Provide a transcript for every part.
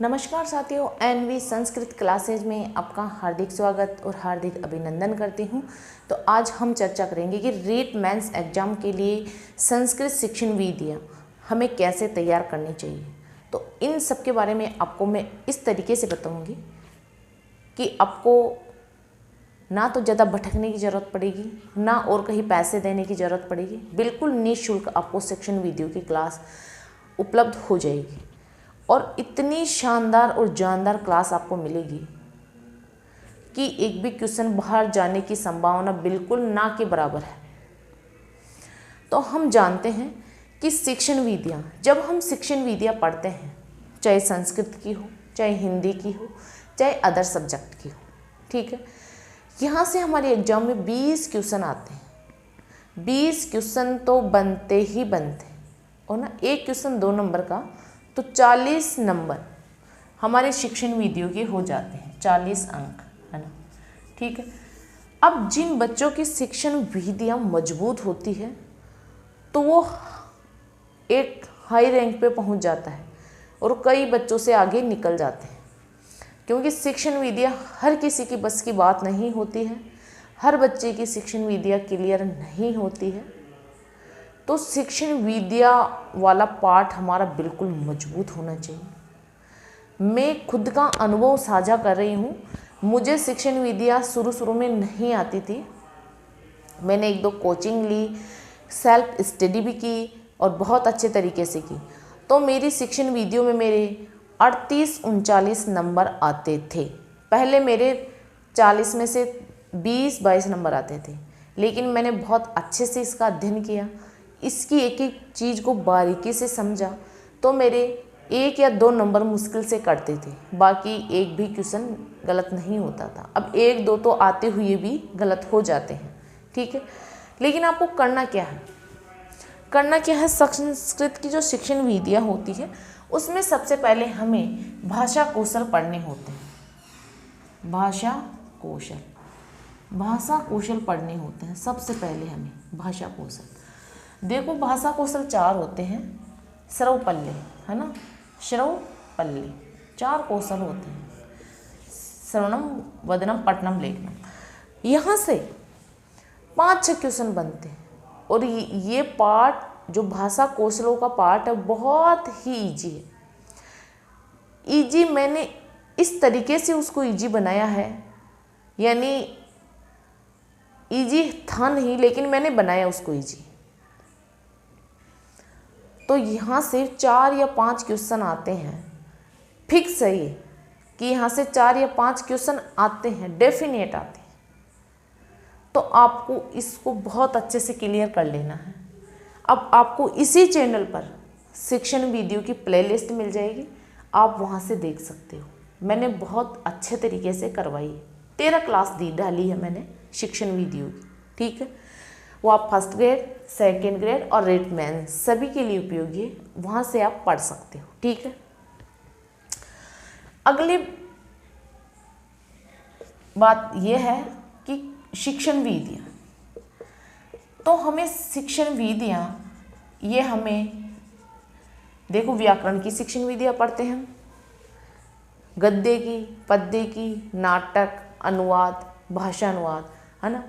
नमस्कार साथियों, N V Sanskrit classes में आपका हार्दिक स्वागत और हार्दिक अभिनंदन करती हूँ। तो आज हम चर्चा करेंगे कि रीट मेंस एग्जाम के लिए संस्कृत शिक्षण विधियाँ हमें कैसे तैयार करनी चाहिए। तो इन सब के बारे में आपको मैं इस तरीके से बताऊँगी कि आपको ना तो ज़्यादा भटकने की ज़रूरत पड़ेगी, ना और कहीं पैसे देने की ज़रूरत पड़ेगी। बिल्कुल निःशुल्क आपको शिक्षण विधियों की क्लास उपलब्ध हो जाएगी और इतनी शानदार और जानदार क्लास आपको मिलेगी कि एक भी क्वेश्चन बाहर जाने की संभावना बिल्कुल ना के बराबर है। तो हम जानते हैं कि शिक्षण विधियाँ, जब हम शिक्षण विधियाँ पढ़ते हैं, चाहे संस्कृत की हो, चाहे हिंदी की हो, चाहे अदर सब्जेक्ट की हो, ठीक है, यहाँ से हमारे एग्जाम में 20 क्वेश्चन आते हैं। 20 क्वेश्चन तो बनते ही बनते और ना, एक क्वेश्चन 2 नंबर का तो 40 नंबर हमारे शिक्षण विधियों के हो जाते हैं, 40 अंक, है ना, ठीक है। अब जिन बच्चों की शिक्षण विधियाँ मजबूत होती है तो वो एक हाई रैंक पे पहुंच जाता है और कई बच्चों से आगे निकल जाते हैं, क्योंकि शिक्षण विधियाँ हर किसी की बस की बात नहीं होती है। हर बच्चे की शिक्षण विधियाँ क्लियर नहीं होती है। तो शिक्षण विद्या वाला पाठ हमारा बिल्कुल मजबूत होना चाहिए। मैं खुद का अनुभव साझा कर रही हूँ। मुझे शिक्षण विद्या शुरू में नहीं आती थी। मैंने 1-2 कोचिंग ली, सेल्फ स्टडी भी की और बहुत अच्छे तरीके से की। तो मेरी शिक्षण विधियों में मेरे 38-39 नंबर आते थे। पहले मेरे 40 में से 20-22 नंबर आते थे, लेकिन मैंने बहुत अच्छे से इसका अध्ययन किया, इसकी एक एक चीज़ को बारीकी से समझा, तो मेरे 1 या 2 नंबर मुश्किल से कटते थे। बाकी एक भी क्वेश्चन गलत नहीं होता था। अब 1-2 तो आते हुए भी गलत हो जाते हैं, ठीक है। लेकिन आपको करना क्या है? करना क्या है? संस्कृत की जो शिक्षण विधियाँ होती है उसमें सबसे पहले हमें भाषा कौशल पढ़ने होते हैं। भाषा कौशल पढ़ने होते हैं सबसे पहले हमें भाषा कौशल। देखो, भाषा कौशल 4 होते हैं। श्रव पल्ले, है ना, श्रव पल्ले 4 कौशल होते हैं। श्रवणम, वदनम, पठनम, लेखनम। यहाँ से 5-6 क्वेश्चन बनते हैं और ये पाठ जो भाषा कौशलों का पाठ है बहुत ही ईजी है। ईजी मैंने इस तरीके से उसको ईजी बनाया है, यानी ईजी था नहीं लेकिन मैंने बनाया उसको ईजी। तो यहाँ से 4 या 5 क्वेश्चन आते हैं, फिक्स है ये कि यहाँ से 4 या 5 क्वेश्चन आते हैं, डेफिनेट आते हैं। तो आपको इसको बहुत अच्छे से क्लियर कर लेना है। अब आपको इसी चैनल पर शिक्षण वीडियो की प्लेलिस्ट मिल जाएगी, आप वहाँ से देख सकते हो। मैंने बहुत अच्छे तरीके से करवाई है। 13 क्लास डाली है मैंने शिक्षण वीडियो की, ठीक है। वो आप फर्स्ट ग्रेड, सेकेंड ग्रेड और रीट मेंस सभी के लिए उपयोगी है, वहाँ से आप पढ़ सकते हो, ठीक है। अगली बात यह है कि शिक्षण विधियाँ, तो हमें शिक्षण विधियाँ, ये हमें देखो, व्याकरण की शिक्षण विधियाँ पढ़ते हैं हम, गद्य की, पद्य की, नाटक, अनुवाद, भाषा अनुवाद, है ना।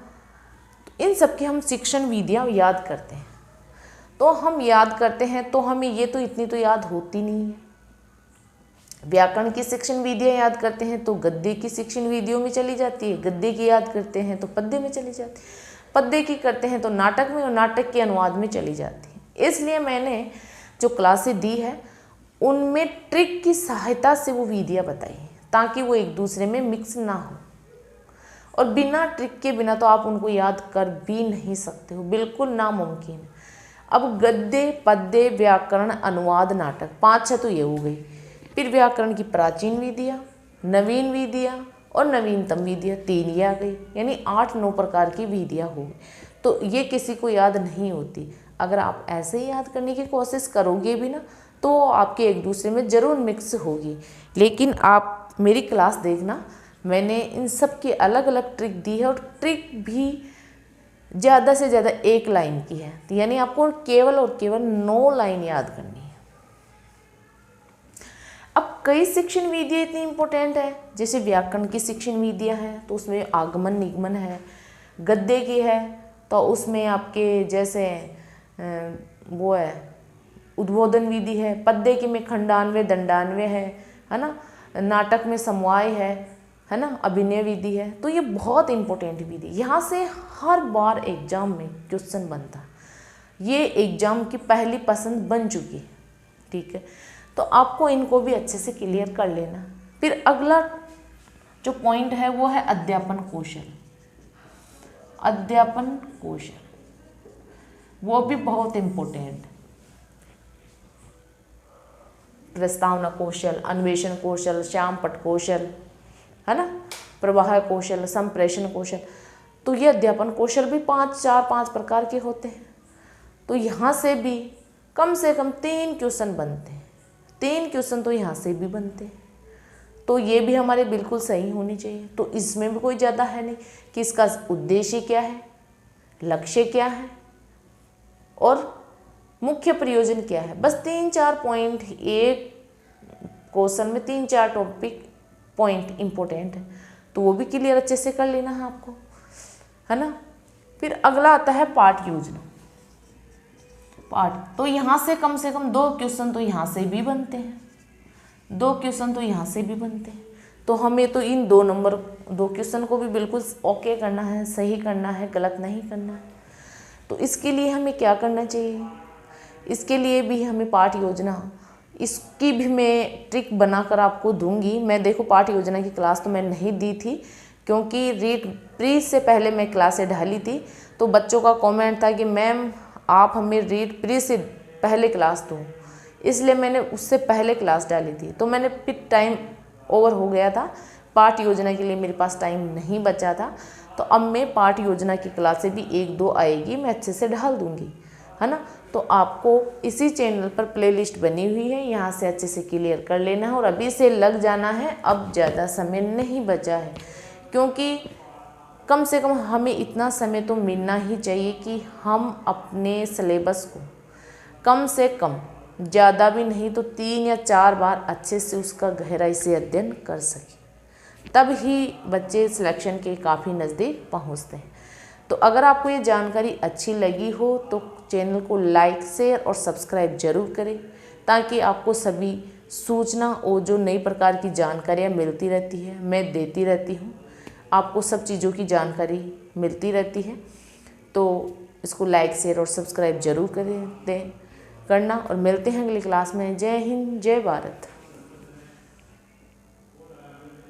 इन सब की हम शिक्षण विधियाँ याद करते हैं। तो हम याद करते हैं तो हमें ये तो इतनी तो याद होती नहीं है। व्याकरण की शिक्षण विधियाँ याद करते हैं तो गद्य की शिक्षण विधियों में चली जाती है, गद्य की याद करते हैं तो पद्य में चली जाती है, पद्य की करते हैं तो नाटक में और नाटक के अनुवाद में चली जाती है। इसलिए मैंने जो क्लासें दी है उनमें ट्रिक की सहायता से वो विधियाँ बताई हैं, ताकि वो एक दूसरे में मिक्स ना हो। और बिना ट्रिक के बिना तो आप उनको याद कर भी नहीं सकते हो, बिल्कुल नामुमकिन है। अब गद्य, पद्य, व्याकरण, अनुवाद, नाटक 5-6 तो ये हो गई। फिर व्याकरण की प्राचीन विधियाँ, नवीन विधियाँ और नवीनतम विधियाँ 3 ये आ गई, यानी 8-9 प्रकार की विधियाँ हो गई। तो ये किसी को याद नहीं होती। अगर आप ऐसे ही याद करने की कोशिश करोगे भी ना, तो आपके एक दूसरे में ज़रूर मिक्स होगी। लेकिन आप मेरी क्लास देखना, मैंने इन सब की अलग अलग ट्रिक दी है और ट्रिक भी ज़्यादा से ज़्यादा 1 लाइन की है, यानी आपको केवल और केवल 9 लाइन याद करनी है। अब कई शिक्षण विधियाँ इतनी इम्पोर्टेंट है, जैसे व्याकरण की शिक्षण विधियाँ हैं तो उसमें आगमन निगमन है, गद्य की है तो उसमें आपके जैसे वो है उद्बोधन विधि है, पद्य की में खंडान्वय दंडान्वय है ना, नाटक में समवाय है ना, अभिनय विधि है। तो ये बहुत इंपॉर्टेंट विधि, यहाँ से हर बार एग्जाम में क्वेश्चन बनता है, ये एग्जाम की पहली पसंद बन चुकी है। ठीक है, तो आपको इनको भी अच्छे से क्लियर कर लेना। फिर अगला जो पॉइंट है वो है अध्यापन कौशल। अध्यापन कौशल वो भी बहुत इम्पोर्टेंट, प्रस्तावना कौशल, अन्वेषण कौशल, श्यामपट कौशल है ना, प्रवाह कौशल, संप्रेषण कौशल। तो ये अध्यापन कौशल भी 5 प्रकार के होते हैं। तो यहाँ से भी कम से कम 3 क्वेश्चन बनते हैं, 3 क्वेश्चन तो यहाँ से भी बनते हैं। तो ये भी हमारे बिल्कुल सही होनी चाहिए। तो इसमें भी कोई ज़्यादा है नहीं कि इसका उद्देश्य क्या है, लक्ष्य क्या है और मुख्य प्रयोजन क्या है। बस 3-4 पॉइंट, एक क्वेश्चन में 3-4 टॉपिक पॉइंट इंपॉर्टेंट है, तो वो भी क्लियर अच्छे से कर लेना है आपको, है ना। फिर अगला आता है पाठ योजना। पाठ तो यहाँ से कम 2 क्वेश्चन तो यहाँ से भी बनते हैं, 2 क्वेश्चन तो यहाँ से भी बनते हैं। तो हमें तो इन 2 क्वेश्चन को भी बिल्कुल ओके करना है, सही करना है, गलत नहीं करना है। तो इसके लिए हमें क्या करना चाहिए, इसके लिए भी हमें पाठ योजना, इसकी भी मैं ट्रिक बनाकर आपको दूंगी। मैं देखो पाठ योजना की क्लास तो मैं नहीं दी थी, क्योंकि रीट प्री से पहले मैं क्लासें डाली थी, तो बच्चों का कमेंट था कि मैम आप हमें रीट प्री से पहले क्लास दो, इसलिए मैंने उससे पहले क्लास डाली थी। तो मैंने फिर टाइम ओवर हो गया था, पाठ योजना के लिए मेरे पास टाइम नहीं बचा था। तो अब मैं पाठ योजना की क्लासें भी 1-2 आएगी, मैं अच्छे से डाल दूँगी, है ना। तो आपको इसी चैनल पर प्लेलिस्ट बनी हुई है, यहाँ से अच्छे से क्लियर कर लेना है और अभी से लग जाना है। अब ज़्यादा समय नहीं बचा है, क्योंकि कम से कम हमें इतना समय तो मिलना ही चाहिए कि हम अपने सिलेबस को कम से कम, ज़्यादा भी नहीं तो 3 या 4 बार अच्छे से उसका गहराई से अध्ययन कर सकें, तब ही बच्चे सिलेक्शन के काफ़ी नज़दीक पहुँचते हैं। तो अगर आपको ये जानकारी अच्छी लगी हो तो चैनल को लाइक, शेयर और सब्सक्राइब जरूर करें, ताकि आपको सभी सूचना और जो नई प्रकार की जानकारियाँ मिलती रहती है, मैं देती रहती हूँ, आपको सब चीज़ों की जानकारी मिलती रहती है। तो इसको लाइक, शेयर और सब्सक्राइब जरूर करना और मिलते हैं अगली क्लास में। जय हिंद, जय भारत।